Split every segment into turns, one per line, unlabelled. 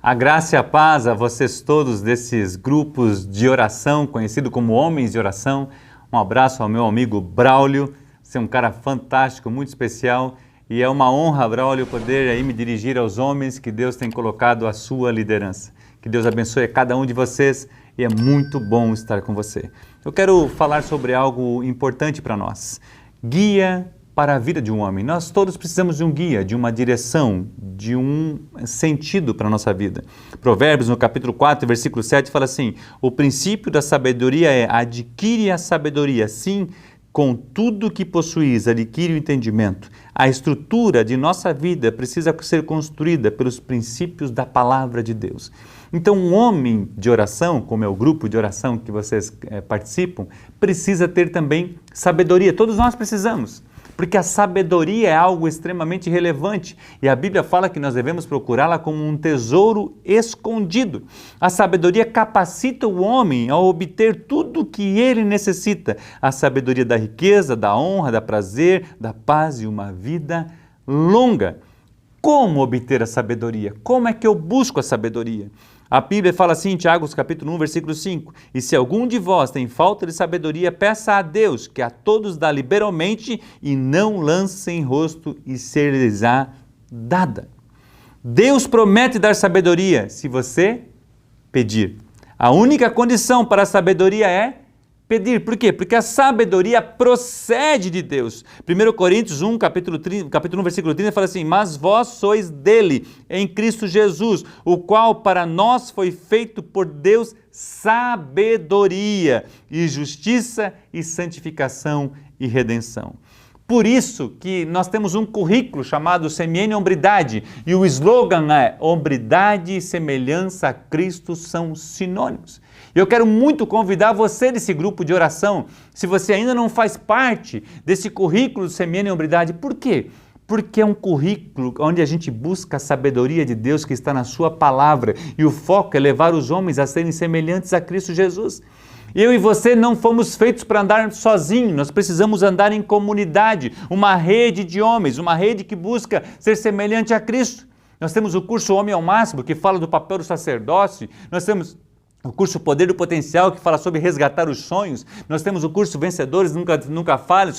A graça e a paz a vocês todos desses grupos de oração, conhecido como Homens de Oração. Um abraço ao meu amigo Braulio, você é um cara fantástico, muito especial, e é uma honra, Braulio, poder aí me dirigir aos homens que Deus tem colocado à sua liderança. Que Deus abençoe a cada um de vocês e é muito bom estar com você. Eu quero falar sobre algo importante para nós. Guia para a vida de um homem. Nós todos precisamos de um guia, de uma direção, de um sentido para a nossa vida. Provérbios, no capítulo 4, versículo 7, fala assim: o princípio da sabedoria é: adquire a sabedoria, sim, com tudo que possuís, adquire o entendimento. A estrutura de nossa vida precisa ser construída pelos princípios da palavra de Deus. Então, um homem de oração, como é o grupo de oração que vocês participam, precisa ter também sabedoria. Todos nós precisamos, porque a sabedoria é algo extremamente relevante e a Bíblia fala que nós devemos procurá-la como um tesouro escondido. A sabedoria capacita o homem a obter tudo o que ele necessita. A sabedoria da riqueza, da honra, da prazer, da paz e uma vida longa. Como obter a sabedoria? Como é que eu busco a sabedoria? A Bíblia fala assim em Tiago, capítulo 1, versículo 5, e se algum de vós tem falta de sabedoria, peça a Deus, que a todos dá liberalmente, e não lance em rosto, e ser-lhes-á dada. Deus promete dar sabedoria, se você pedir. A única condição para a sabedoria é pedir. Por quê? Porque a sabedoria procede de Deus. 1 Coríntios 1, capítulo 1, versículo 30, fala assim: mas vós sois dele, em Cristo Jesus, o qual para nós foi feito por Deus sabedoria e justiça e santificação e redenção. Por isso que nós temos um currículo chamado Semiene Hombridade, e o slogan é: hombridade e semelhança a Cristo são sinônimos. Eu quero muito convidar você desse grupo de oração, se você ainda não faz parte desse currículo do Semiene Hombridade. Por quê? Porque é um currículo onde a gente busca a sabedoria de Deus que está na sua palavra, e o foco é levar os homens a serem semelhantes a Cristo Jesus. Eu e você não fomos feitos para andar sozinhos, nós precisamos andar em comunidade, uma rede de homens, uma rede que busca ser semelhante a Cristo. Nós temos o curso Homem ao Máximo, que fala do papel do sacerdócio, nós temos o curso Poder do Potencial, que fala sobre resgatar os sonhos. Nós temos o curso Vencedores Nunca Falhem,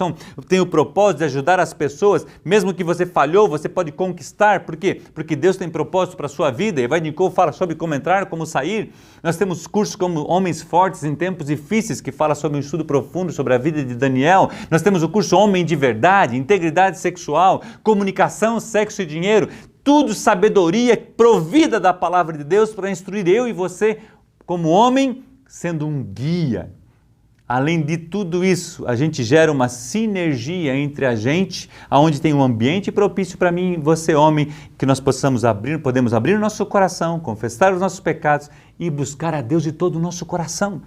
tem o propósito de ajudar as pessoas. Mesmo que você falhou, você pode conquistar. Por quê? Porque Deus tem propósito para a sua vida. E Evangelicou fala sobre como entrar, como sair. Nós temos cursos como Homens Fortes em Tempos Difíceis, que fala sobre um estudo profundo sobre a vida de Daniel. Nós temos o curso Homem de Verdade, Integridade Sexual, Comunicação, Sexo e Dinheiro. Tudo sabedoria provida da palavra de Deus para instruir eu e você como homem, sendo um guia. Além de tudo isso, a gente gera uma sinergia entre a gente, onde tem um ambiente propício para mim e você, homem, que nós podemos abrir o nosso coração, confessar os nossos pecados e buscar a Deus de todo o nosso coração.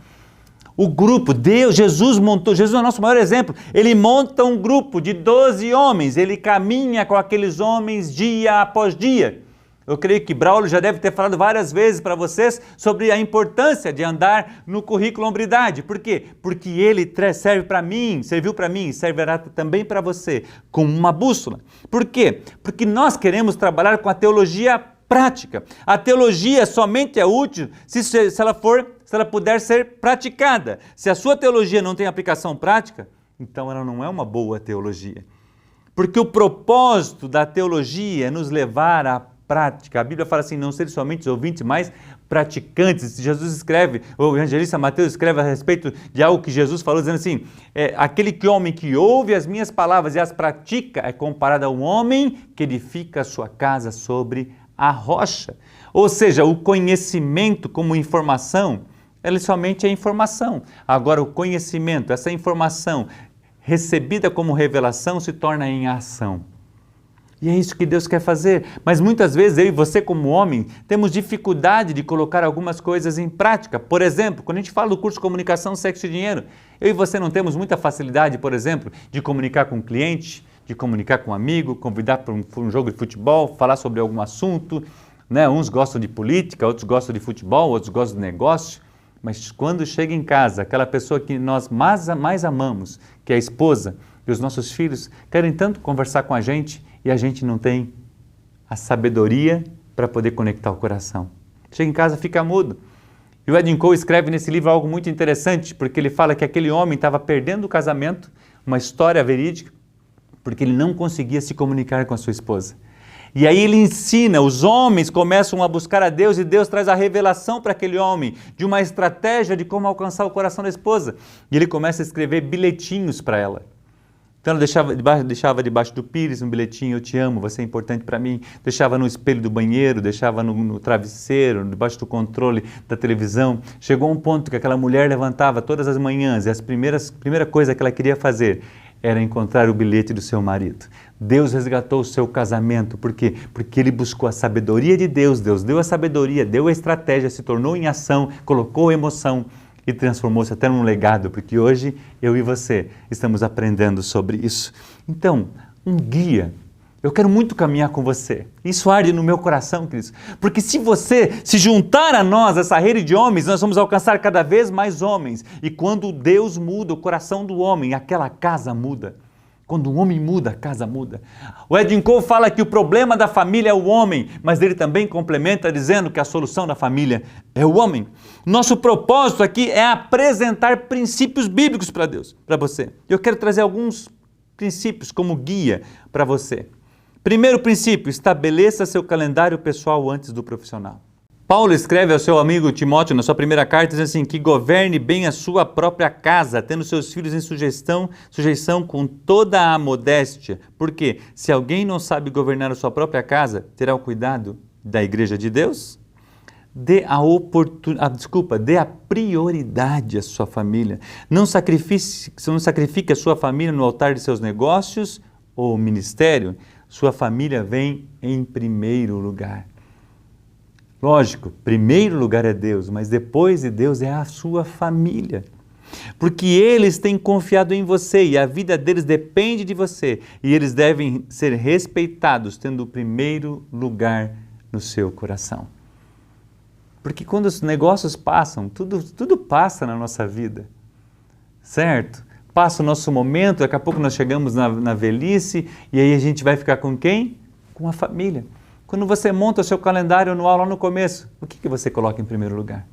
O grupo, Jesus é o nosso maior exemplo, ele monta um grupo de 12 homens, ele caminha com aqueles homens dia após dia. Eu creio que Braulio já deve ter falado várias vezes para vocês sobre a importância de andar no currículo Hombridade. Por quê? Porque ele serve para mim, serviu para mim e servirá também para você como uma bússola. Por quê? Porque nós queremos trabalhar com a teologia prática. A teologia somente é útil se ela puder ser praticada. Se a sua teologia não tem aplicação prática, então ela não é uma boa teologia. Porque o propósito da teologia é nos levar à prática. A Bíblia fala assim: não serem somente ouvintes, mas praticantes. Jesus escreve, o evangelista Mateus escreve a respeito de algo que Jesus falou, dizendo assim: aquele homem que ouve as minhas palavras e as pratica é comparado a um homem que edifica a sua casa sobre a rocha. Ou seja, o conhecimento como informação, ele somente é informação. Agora, o conhecimento, essa informação recebida como revelação, se torna em ação. E é isso que Deus quer fazer. Mas muitas vezes eu e você como homem temos dificuldade de colocar algumas coisas em prática. Por exemplo, quando a gente fala do curso Comunicação, Sexo e Dinheiro, eu e você não temos muita facilidade, por exemplo, de comunicar com um cliente, de comunicar com um amigo, convidar para um jogo de futebol, falar sobre algum assunto, né? Uns gostam de política, outros gostam de futebol, outros gostam de negócio. Mas quando chega em casa, aquela pessoa que nós mais amamos, que é a esposa, e os nossos filhos querem tanto conversar com a gente e a gente não tem a sabedoria para poder conectar o coração. Chega em casa, fica mudo. E o Edwin Cole escreve nesse livro algo muito interessante, porque ele fala que aquele homem estava perdendo o casamento, uma história verídica, porque ele não conseguia se comunicar com a sua esposa. E aí ele ensina, os homens começam a buscar a Deus e Deus traz a revelação para aquele homem de uma estratégia de como alcançar o coração da esposa. E ele começa a escrever bilhetinhos para ela. Então ela deixava debaixo do pires um bilhetinho, eu te amo, você é importante para mim. Deixava no espelho do banheiro, deixava no travesseiro, debaixo do controle da televisão. Chegou um ponto que aquela mulher levantava todas as manhãs e a primeira coisa que ela queria fazer era encontrar o bilhete do seu marido. Deus resgatou o seu casamento. Por quê? Porque ele buscou a sabedoria de Deus. Deus deu a sabedoria, deu a estratégia, se tornou em ação, colocou emoção e transformou-se até num legado, porque hoje eu e você estamos aprendendo sobre isso. Então, um guia. Eu quero muito caminhar com você. Isso arde no meu coração, Cristo. Porque se você se juntar a nós, essa rede de homens, nós vamos alcançar cada vez mais homens. E quando Deus muda o coração do homem, aquela casa muda. Quando o homem muda, a casa muda. O Edwin Cole fala que o problema da família é o homem, mas ele também complementa dizendo que a solução da família é o homem. Nosso propósito aqui é apresentar princípios bíblicos para Deus, para você. Eu quero trazer alguns princípios como guia para você. Primeiro princípio, estabeleça seu calendário pessoal antes do profissional. Paulo escreve ao seu amigo Timóteo, na sua primeira carta, dizendo assim, que governe bem a sua própria casa, tendo seus filhos em sujeição com toda a modéstia. Porque se alguém não sabe governar a sua própria casa, terá o cuidado da igreja de Deus? Dê a prioridade à sua família. Não sacrifique a sua família no altar de seus negócios ou ministério. Sua família vem em primeiro lugar. Lógico, primeiro lugar é Deus, mas depois de Deus é a sua família. Porque eles têm confiado em você e a vida deles depende de você. E eles devem ser respeitados, tendo o primeiro lugar no seu coração. Porque quando os negócios passam, tudo passa na nossa vida, certo? Passa o nosso momento, daqui a pouco nós chegamos na velhice e aí a gente vai ficar com quem? Com a família. Quando você monta o seu calendário anual lá no começo, o que você coloca em primeiro lugar?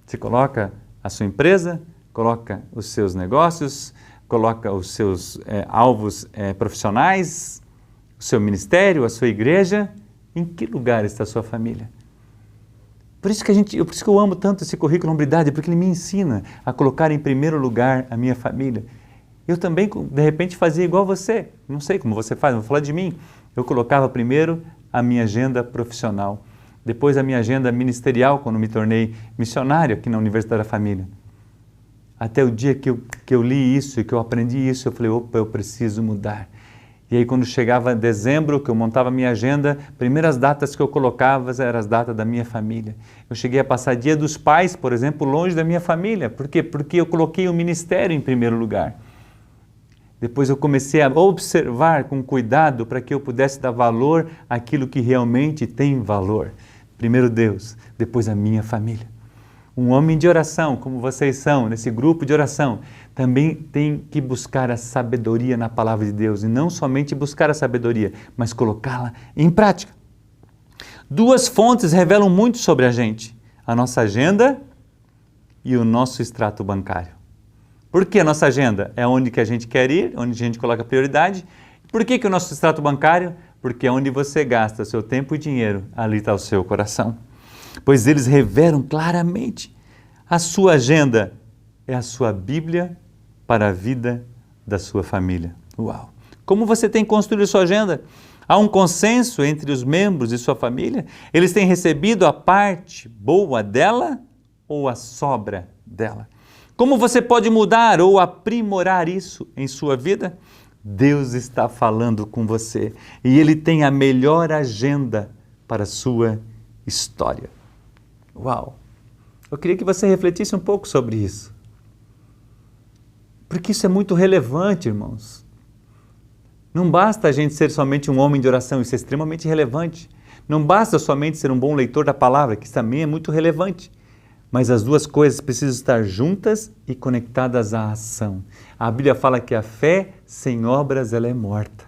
Você coloca a sua empresa, coloca os seus negócios, coloca os seus alvos profissionais, o seu ministério, a sua igreja. Em que lugar está a sua família? Por isso que eu amo tanto esse currículo Hombridade, porque ele me ensina a colocar em primeiro lugar a minha família. Eu também, de repente, fazia igual você. Não sei como você faz, vou falar de mim. Eu colocava primeiro a minha agenda profissional, depois a minha agenda ministerial, quando me tornei missionário aqui na Universidade da Família. Até o dia que eu li isso e que eu aprendi isso, eu falei, opa, eu preciso mudar. E aí quando chegava dezembro, que eu montava a minha agenda, primeiras datas que eu colocava eram as datas da minha família. Eu cheguei a passar Dia dos Pais, por exemplo, longe da minha família. Por quê? Porque eu coloquei o ministério em primeiro lugar. Depois eu comecei a observar com cuidado para que eu pudesse dar valor àquilo que realmente tem valor. Primeiro Deus, depois a minha família. Um homem de oração, como vocês são, nesse grupo de oração, também tem que buscar a sabedoria na palavra de Deus. E não somente buscar a sabedoria, mas colocá-la em prática. Duas fontes revelam muito sobre a gente. A nossa agenda e o nosso extrato bancário. Por que a nossa agenda? É onde que a gente quer ir, onde a gente coloca prioridade. Por que o nosso extrato bancário? Porque é onde você gasta seu tempo e dinheiro, ali está o seu coração. Pois eles revelam claramente. A sua agenda é a sua Bíblia para a vida da sua família. Uau! Como você tem construído sua agenda? Há um consenso entre os membros de sua família? Eles têm recebido a parte boa dela ou a sobra dela? Como você pode mudar ou aprimorar isso em sua vida? Deus está falando com você e Ele tem a melhor agenda para a sua história. Uau! Eu queria que você refletisse um pouco sobre isso. Porque isso é muito relevante, irmãos. Não basta a gente ser somente um homem de oração, isso é extremamente relevante. Não basta somente ser um bom leitor da palavra, que isso também é muito relevante. Mas as duas coisas precisam estar juntas e conectadas à ação. A Bíblia fala que a fé sem obras ela é morta.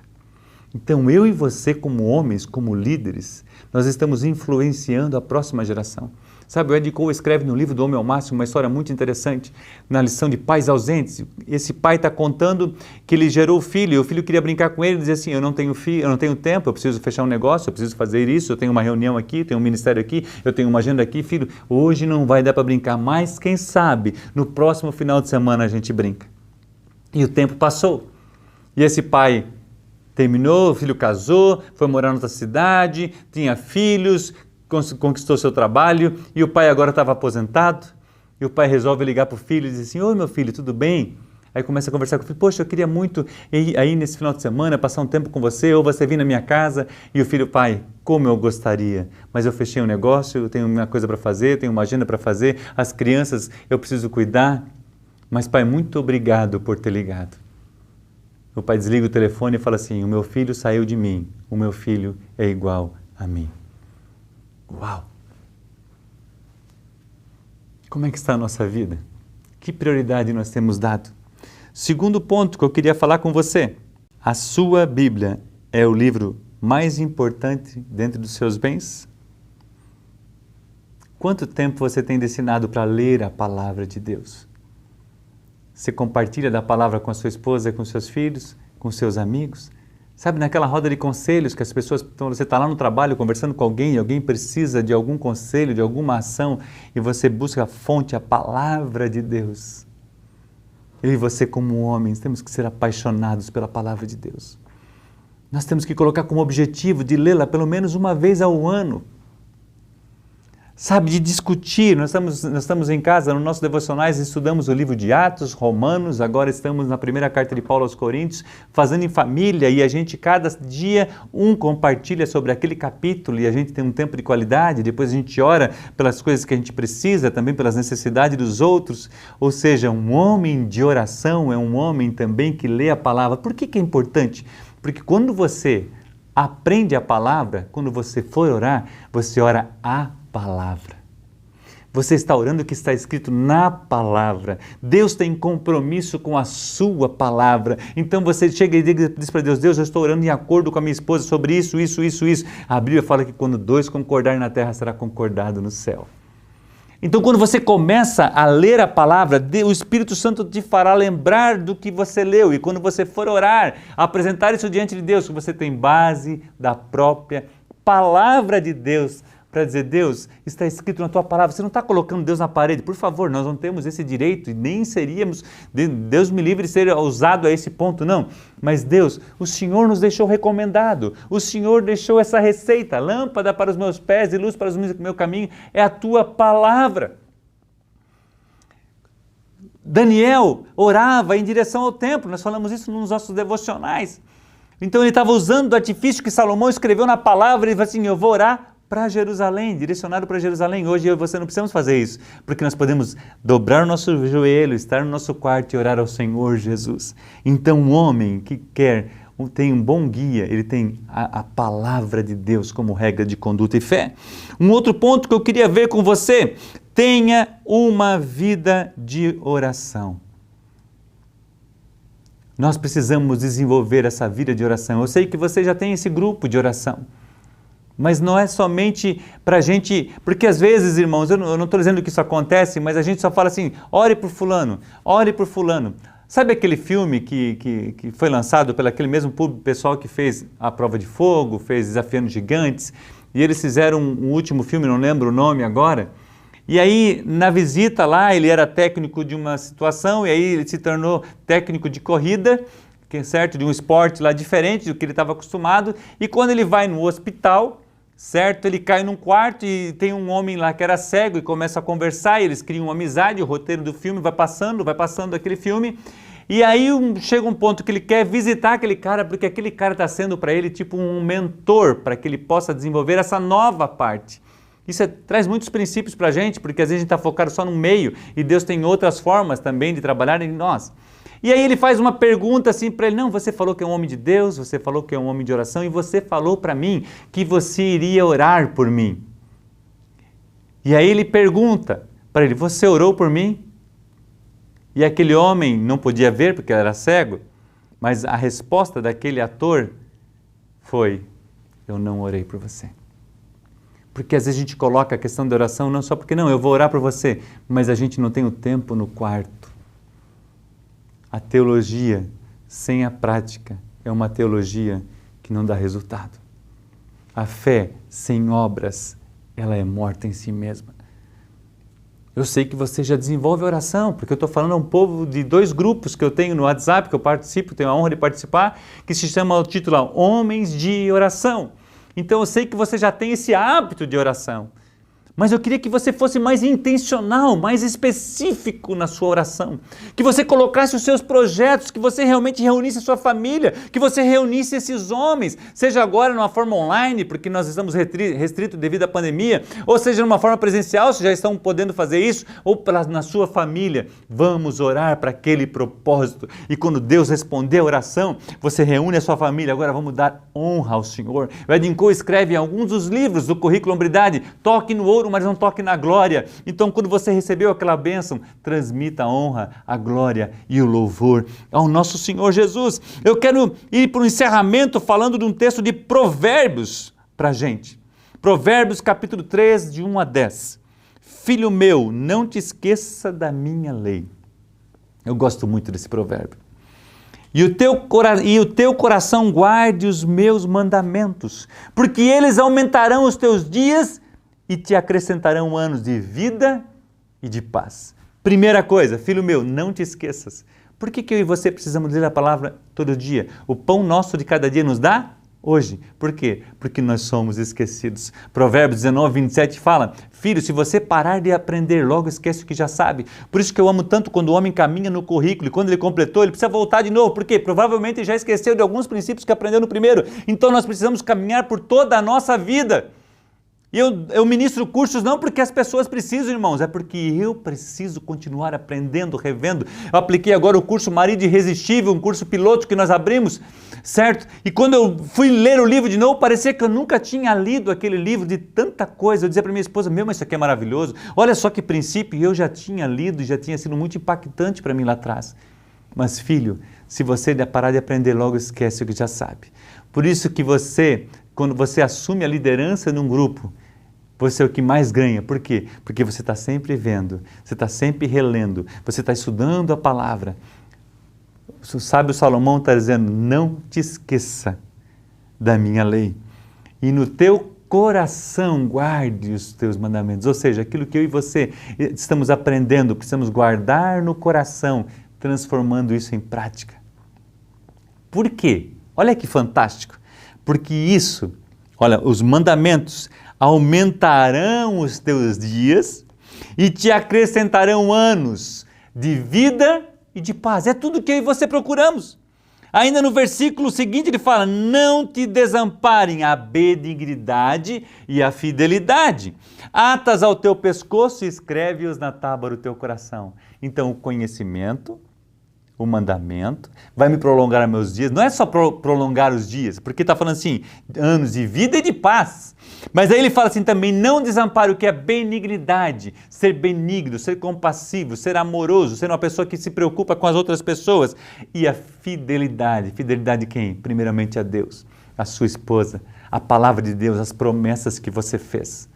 Então eu e você como homens, como líderes, nós estamos influenciando a próxima geração. Sabe, o Ed Cole escreve no livro do Homem ao Máximo uma história muito interessante, na lição de pais ausentes. Esse pai está contando que ele gerou o filho, e o filho queria brincar com ele, e dizia assim, eu não tenho filho, eu não tenho tempo, eu preciso fechar um negócio, eu preciso fazer isso, eu tenho uma reunião aqui, tenho um ministério aqui, eu tenho uma agenda aqui, filho, hoje não vai dar para brincar, mas quem sabe, no próximo final de semana a gente brinca. E o tempo passou, e esse pai terminou, o filho casou, foi morar em outra cidade, tinha filhos, conquistou seu trabalho, e o pai agora estava aposentado, e o pai resolve ligar para o filho e diz assim, oi meu filho, tudo bem? Aí começa a conversar com o filho, poxa, eu queria muito ir aí nesse final de semana, passar um tempo com você, ou você vir na minha casa, e o filho, pai, como eu gostaria, mas eu fechei um negócio, eu tenho uma coisa para fazer, tenho uma agenda para fazer, as crianças eu preciso cuidar, mas pai, muito obrigado por ter ligado. O pai desliga o telefone e fala assim, o meu filho saiu de mim, o meu filho é igual a mim. Uau! Como é que está a nossa vida? Que prioridade nós temos dado? Segundo ponto que eu queria falar com você. A sua Bíblia é o livro mais importante dentro dos seus bens? Quanto tempo você tem destinado para ler a palavra de Deus? Você compartilha da palavra com a sua esposa, com seus filhos, com seus amigos? Sabe, naquela roda de conselhos que as pessoas, então você está lá no trabalho conversando com alguém e alguém precisa de algum conselho, de alguma ação e você busca a fonte, a palavra de Deus. Eu e você como homens temos que ser apaixonados pela palavra de Deus. Nós temos que colocar como objetivo de lê-la pelo menos uma vez ao ano. Sabe, de discutir, nós estamos em casa, nos nossos devocionais, estudamos o livro de Atos, Romanos, agora estamos na primeira carta de Paulo aos Coríntios, fazendo em família e a gente cada dia compartilha sobre aquele capítulo e a gente tem um tempo de qualidade, depois a gente ora pelas coisas que a gente precisa, também pelas necessidades dos outros, ou seja, um homem de oração é um homem também que lê a palavra. Por que é importante? Porque quando você aprende a palavra, quando você for orar, você ora a palavra. Você está orando o que está escrito na palavra. Deus tem compromisso com a sua palavra. Então você chega e diz para Deus, Deus, eu estou orando em acordo com a minha esposa sobre isso, isso, isso, isso. A Bíblia fala que quando dois concordarem na terra, será concordado no céu. Então quando você começa a ler a palavra, o Espírito Santo te fará lembrar do que você leu. E quando você for orar, apresentar isso diante de Deus, que você tem base da própria palavra de Deus, para dizer, Deus, está escrito na tua palavra, você não está colocando Deus na parede, por favor, nós não temos esse direito e nem seríamos, Deus me livre de ser ousado a esse ponto, não. Mas Deus, o Senhor nos deixou recomendado, o Senhor deixou essa receita, lâmpada para os meus pés e luz para o meu caminho, é a tua palavra. Daniel orava em direção ao templo, nós falamos isso nos nossos devocionais. Então ele estava usando o artifício que Salomão escreveu na palavra e ele falou assim, eu vou orar para Jerusalém, direcionado para Jerusalém. Hoje eu e você não precisamos fazer isso, porque nós podemos dobrar o nosso joelho, estar no nosso quarto e orar ao Senhor Jesus. Então um homem que tem um bom guia, ele tem a palavra de Deus como regra de conduta e fé. Um outro ponto que eu queria ver com você, tenha uma vida de oração. Nós precisamos desenvolver essa vida de oração. Eu sei que você já tem esse grupo de oração. Mas não é somente para a gente, porque às vezes, irmãos, eu não estou dizendo que isso acontece, mas a gente só fala assim, ore por fulano, ore por fulano. Sabe aquele filme que foi lançado pelo aquele mesmo pessoal que fez A Prova de Fogo, fez Desafiando Gigantes, e eles fizeram um último filme, não lembro o nome agora, e aí na visita lá, ele era técnico de uma situação, e aí ele se tornou técnico de corrida, certo? De um esporte lá diferente do que ele estava acostumado, e quando ele vai no hospital, certo? Ele cai num quarto e tem um homem lá que era cego e começa a conversar, e eles criam uma amizade, o roteiro do filme vai passando aquele filme, e aí chega um ponto que ele quer visitar aquele cara, porque aquele cara está sendo para ele tipo um mentor, para que ele possa desenvolver essa nova parte. Isso traz muitos princípios para a gente, porque às vezes a gente está focado só no meio, e Deus tem outras formas também de trabalhar em nós. E aí ele faz uma pergunta assim para ele, não, você falou que é um homem de Deus, você falou que é um homem de oração e você falou para mim que você iria orar por mim. E aí ele pergunta para ele, você orou por mim? E aquele homem não podia ver porque ele era cego, mas a resposta daquele ator foi: eu não orei por você. Porque às vezes a gente coloca a questão da oração não só porque não, eu vou orar por você, mas a gente não tem o tempo no quarto. A teologia sem a prática é uma teologia que não dá resultado. A fé sem obras, ela é morta em si mesma. Eu sei que você já desenvolve oração, porque eu estou falando a um povo de 2 grupos que eu tenho no WhatsApp, que eu participo, tenho a honra de participar, que se chama o título Homens de Oração. Então eu sei que você já tem esse hábito de oração. Mas eu queria que você fosse mais intencional, mais específico na sua oração. Que você colocasse os seus projetos, que você realmente reunisse a sua família, que você reunisse esses homens, seja agora numa forma online, porque nós estamos restritos devido à pandemia, ou seja numa forma presencial, se já estão podendo fazer isso, ou na sua família. Vamos orar para aquele propósito. E quando Deus responder a oração, você reúne a sua família. Agora vamos dar honra ao Senhor. O Edin Cole escreve em alguns dos livros do Currículo Hombridade: toque no ouro, mas não toque na glória. Então, quando você recebeu aquela bênção, transmita a honra, a glória e o louvor ao nosso Senhor Jesus. Eu quero ir para o encerramento falando de um texto de Provérbios para a gente. Provérbios capítulo 3, de 1 a 10. Filho meu, não te esqueça da minha lei. Eu gosto muito desse provérbio. E o teu coração guarde os meus mandamentos, porque eles aumentarão os teus dias e te acrescentarão anos de vida e de paz. Primeira coisa, filho meu, não te esqueças. Por que eu e você precisamos ler a palavra todo dia? O pão nosso de cada dia nos dá hoje. Por quê? Porque nós somos esquecidos. Provérbios 19, 27 fala: filho, se você parar de aprender, logo esquece o que já sabe. Por isso que eu amo tanto quando o homem caminha no currículo e quando ele completou, ele precisa voltar de novo. Por quê? Provavelmente ele já esqueceu de alguns princípios que aprendeu no primeiro. Então nós precisamos caminhar por toda a nossa vida. E eu ministro cursos não porque as pessoas precisam, irmãos, é porque eu preciso continuar aprendendo, revendo. Eu apliquei agora o curso Marido Irresistível, um curso piloto que nós abrimos, certo? E quando eu fui ler o livro de novo, parecia que eu nunca tinha lido aquele livro de tanta coisa. Eu dizia para minha esposa: meu, mas isso aqui é maravilhoso. Olha só que princípio, e eu já tinha lido e já tinha sido muito impactante para mim lá atrás. Mas filho, se você parar de aprender, logo esquece o que já sabe. Por isso que você, quando você assume a liderança num grupo, você é o que mais ganha. Por quê? Porque você está sempre vendo, você está sempre relendo, você está estudando a palavra. O sábio Salomão está dizendo: não te esqueça da minha lei. E no teu coração guarde os teus mandamentos. Ou seja, aquilo que eu e você estamos aprendendo, precisamos guardar no coração, transformando isso em prática. Por quê? Olha que fantástico. Porque isso, olha, os mandamentos aumentarão os teus dias e te acrescentarão anos de vida e de paz. É tudo que eu e você procuramos. Ainda no versículo seguinte ele fala: não te desamparem a benignidade e a fidelidade. Atas ao teu pescoço e escreve-os na tábua do teu coração. Então o conhecimento, o mandamento, vai me prolongar meus dias. Não é só prolongar os dias, porque está falando assim, anos de vida e de paz. Mas aí ele fala assim também: não desampare o que é benignidade, ser benigno, ser compassivo, ser amoroso, ser uma pessoa que se preocupa com as outras pessoas. E a fidelidade. Fidelidade de quem? Primeiramente a Deus, a sua esposa, a palavra de Deus, as promessas que você fez.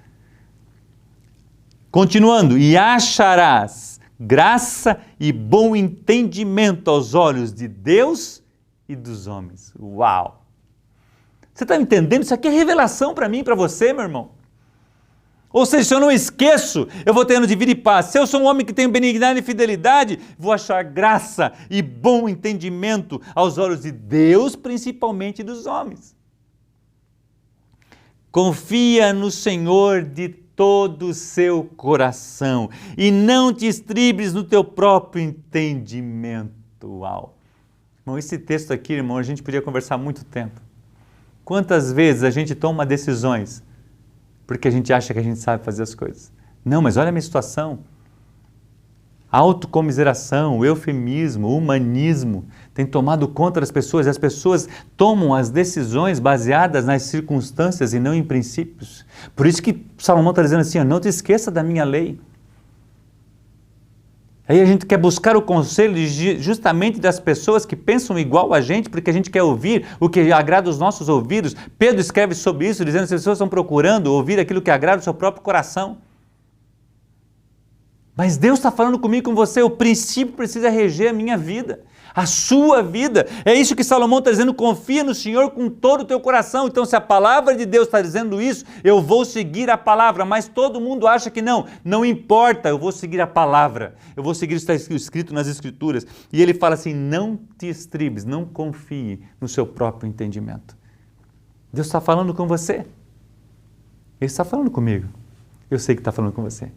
Continuando: e acharás graça e bom entendimento aos olhos de Deus e dos homens. Uau! Você está entendendo? Isso aqui é revelação para mim e para você, meu irmão. Ou seja, se eu não esqueço, eu vou ter anos de vida e paz. Se eu sou um homem que tem benignidade e fidelidade, vou achar graça e bom entendimento aos olhos de Deus, principalmente dos homens. Confia no Senhor de todo o seu coração e não te estribes no teu próprio entendimento. Uau! Irmão, esse texto aqui, irmão, a gente podia conversar muito tempo. Quantas vezes a gente toma decisões porque a gente acha que a gente sabe fazer as coisas? Não, mas olha a minha situação. A autocomiseração, o eufemismo, o humanismo tem tomado conta das pessoas. As pessoas tomam as decisões baseadas nas circunstâncias e não em princípios. Por isso que Salomão está dizendo assim: não te esqueça da minha lei. Aí a gente quer buscar o conselho justamente das pessoas que pensam igual a gente, porque a gente quer ouvir o que agrada os nossos ouvidos. Pedro escreve sobre isso, dizendo que as pessoas estão procurando ouvir aquilo que agrada o seu próprio coração. Mas Deus está falando comigo e com você, o princípio precisa reger a minha vida, a sua vida. É isso que Salomão está dizendo, confia no Senhor com todo o teu coração. Então se a palavra de Deus está dizendo isso, eu vou seguir a palavra, mas todo mundo acha que não importa, eu vou seguir a palavra, eu vou seguir o que está escrito nas Escrituras. E ele fala assim, não te estribes, não confie no seu próprio entendimento. Deus está falando com você, Ele está falando comigo, eu sei que está falando com você.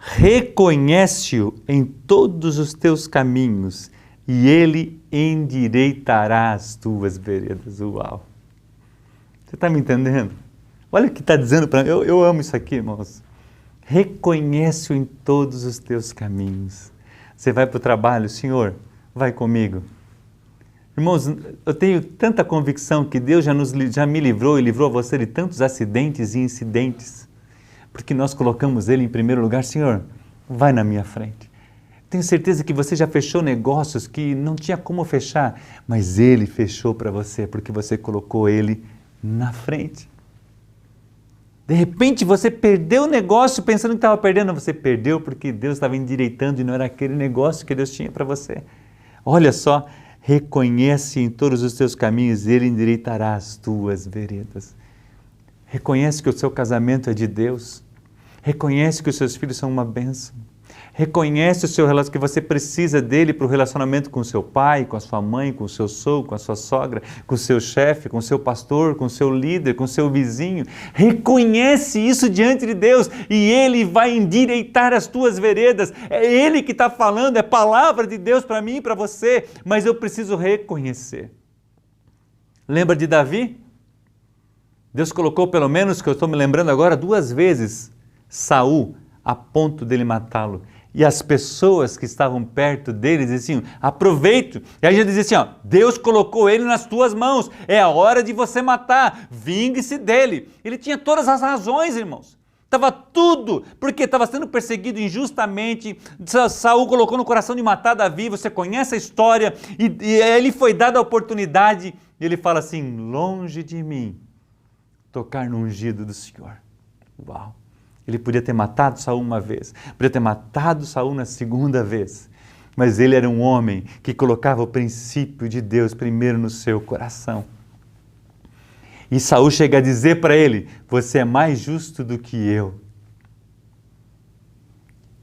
Reconhece-o em todos os teus caminhos e Ele endireitará as tuas veredas. Uau! Você está me entendendo? Olha o que está dizendo para mim. Eu amo isso aqui, irmãos. Reconhece-o em todos os teus caminhos. Você vai para o trabalho, Senhor, vai comigo. Irmãos, eu tenho tanta convicção que Deus já me livrou e livrou você de tantos acidentes e incidentes, porque nós colocamos Ele em primeiro lugar. Senhor, vai na minha frente. Tenho certeza que você já fechou negócios que não tinha como fechar, mas Ele fechou para você, porque você colocou Ele na frente. De repente você perdeu o negócio pensando que estava perdendo, você perdeu porque Deus estava endireitando e não era aquele negócio que Deus tinha para você. Olha só, reconhece em todos os teus caminhos, Ele endireitará as tuas veredas. Reconhece que o seu casamento é de Deus. Reconhece que os seus filhos são uma bênção. Reconhece o seu relacionamento, que você precisa dele para o relacionamento com o seu pai, com a sua mãe, com o seu sogro, com a sua sogra, com o seu chefe, com o seu pastor, com o seu líder, com o seu vizinho. Reconhece isso diante de Deus e Ele vai endireitar as tuas veredas. É Ele que está falando, é palavra de Deus para mim e para você, mas eu preciso reconhecer. Lembra de Davi? Deus colocou, pelo menos, que eu estou me lembrando agora, 2 vezes, Saul a ponto dele matá-lo. E as pessoas que estavam perto dele diziam assim, aproveite. E aí já dizia assim, ó, Deus colocou ele nas tuas mãos, é a hora de você matar, vingue-se dele. Ele tinha todas as razões, irmãos. Estava tudo, porque estava sendo perseguido injustamente. Saul colocou no coração de matar Davi, você conhece a história, e ele foi dada a oportunidade, e ele fala assim, longe de mim tocar no ungido do Senhor. Uau! Ele podia ter matado Saul uma vez, podia ter matado Saul na segunda vez, mas ele era um homem que colocava o princípio de Deus primeiro no seu coração. E Saul chega a dizer para ele, você é mais justo do que eu.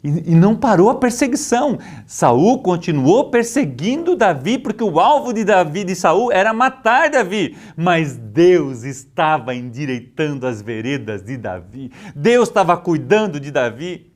E não parou a perseguição. Saul continuou perseguindo Davi, porque o alvo de Saul era matar Davi. Mas Deus estava endireitando as veredas de Davi. Deus estava cuidando de Davi.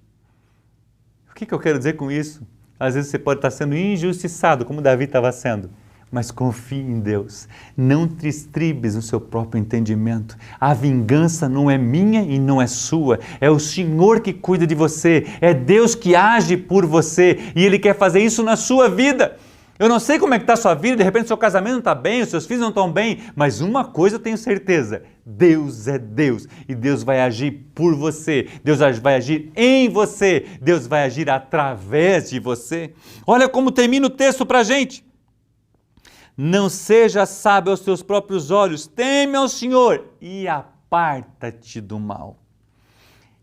O que eu quero dizer com isso? Às vezes você pode estar sendo injustiçado, como Davi estava sendo. Mas confie em Deus, não te estribes no seu próprio entendimento. A vingança não é minha e não é sua, é o Senhor que cuida de você, é Deus que age por você e Ele quer fazer isso na sua vida. Eu não sei como é que está a sua vida, de repente seu casamento não está bem, os seus filhos não estão bem, mas uma coisa eu tenho certeza, Deus é Deus e Deus vai agir por você, Deus vai agir em você, Deus vai agir através de você. Olha como termina o texto para a gente. Não seja sábio aos teus próprios olhos, teme ao Senhor e aparta-te do mal.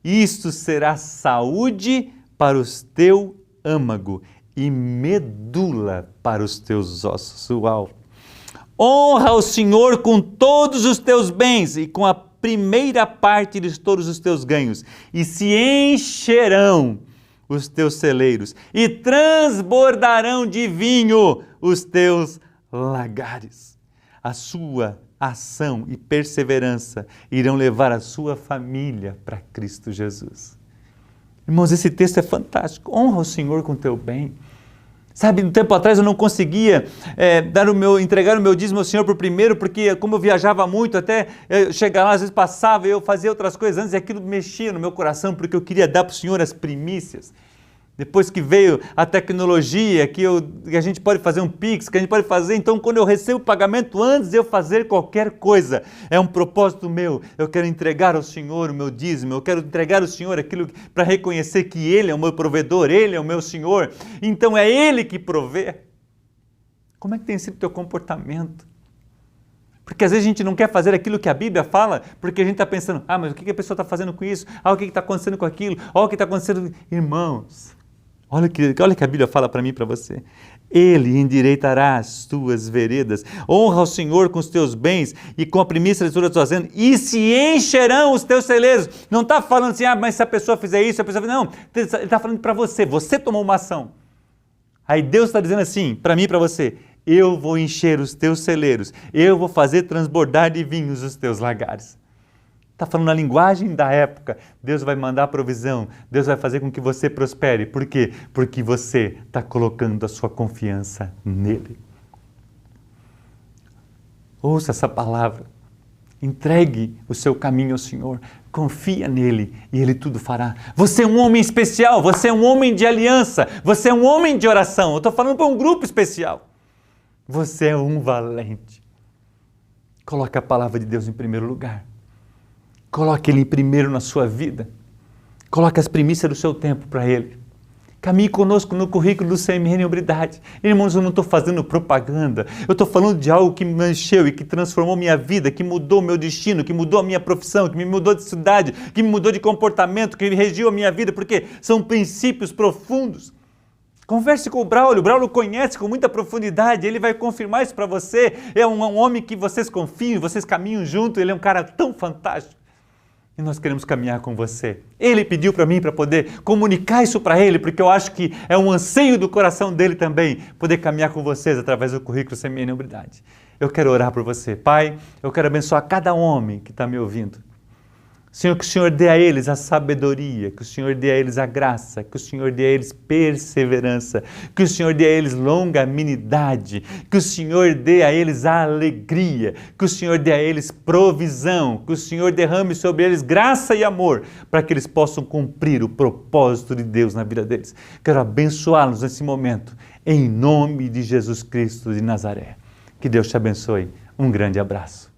Isto será saúde para o teu âmago e medula para os teus ossos. Uau! Honra o Senhor com todos os teus bens e com a primeira parte de todos os teus ganhos, e se encherão os teus celeiros, e transbordarão de vinho os teus lagares. A sua ação e perseverança irão levar a sua família para Cristo Jesus. Irmãos, esse texto é fantástico. Honra o Senhor com o teu bem. Sabe, um tempo atrás eu não conseguia entregar o meu dízimo ao Senhor por primeiro, porque como eu viajava muito, até chegar lá, às vezes passava, eu fazia outras coisas antes e aquilo mexia no meu coração, porque eu queria dar para o Senhor as primícias. Depois que veio a tecnologia, que a gente pode fazer um Pix, que a gente pode fazer, então quando eu recebo o pagamento, antes de eu fazer qualquer coisa, é um propósito meu, eu quero entregar ao Senhor o meu dízimo, eu quero entregar ao Senhor aquilo para reconhecer que Ele é o meu provedor, Ele é o meu Senhor, então é Ele que provê. Como é que tem sido o teu comportamento? Porque às vezes a gente não quer fazer aquilo que a Bíblia fala, porque a gente está pensando, mas o que a pessoa está fazendo com isso? O que está acontecendo com aquilo? O que está acontecendo? Irmãos, olha que a Bíblia fala para mim e para você. Ele endireitará as tuas veredas, honra ao Senhor com os teus bens e com a primícia de todas as tuas rendas, e se encherão os teus celeiros. Não está falando assim, mas se a pessoa fizer isso, a pessoa fizer... Não, ele está falando para você tomou uma ação. Aí Deus está dizendo assim, para mim e para você, eu vou encher os teus celeiros, eu vou fazer transbordar de vinhos os teus lagares. Está falando na linguagem da época. Deus vai mandar provisão, Deus vai fazer com que você prospere. Por quê? Porque você está colocando a sua confiança nele. Ouça essa palavra, entregue o seu caminho ao Senhor, confia nele e ele tudo fará. Você é um homem especial, você é um homem de aliança, você é um homem de oração. Eu estou falando para um grupo especial. Você é um valente. Coloque a palavra de Deus em primeiro lugar. Coloque Ele em primeiro na sua vida. Coloque as primícias do seu tempo para Ele. Caminhe conosco no currículo do CMN Hombridade. Irmãos, eu não estou fazendo propaganda. Eu estou falando de algo que me encheu e que transformou minha vida, que mudou meu destino, que mudou a minha profissão, que me mudou de cidade, que me mudou de comportamento, que regiu a minha vida, porque são princípios profundos. Converse com o Braulio conhece com muita profundidade, ele vai confirmar isso para você. É um homem que vocês confiam, vocês caminham junto, ele é um cara tão fantástico. E nós queremos caminhar com você. Ele pediu para mim para poder comunicar isso para ele, porque eu acho que é um anseio do coração dele também, poder caminhar com vocês através do currículo CMN Hombridade. Eu quero orar por você. Pai, eu quero abençoar cada homem que está me ouvindo. Senhor, que o Senhor dê a eles a sabedoria, que o Senhor dê a eles a graça, que o Senhor dê a eles perseverança, que o Senhor dê a eles longanimidade, que o Senhor dê a eles a alegria, que o Senhor dê a eles provisão, que o Senhor derrame sobre eles graça e amor, para que eles possam cumprir o propósito de Deus na vida deles. Quero abençoá-los nesse momento, em nome de Jesus Cristo de Nazaré. Que Deus te abençoe. Um grande abraço.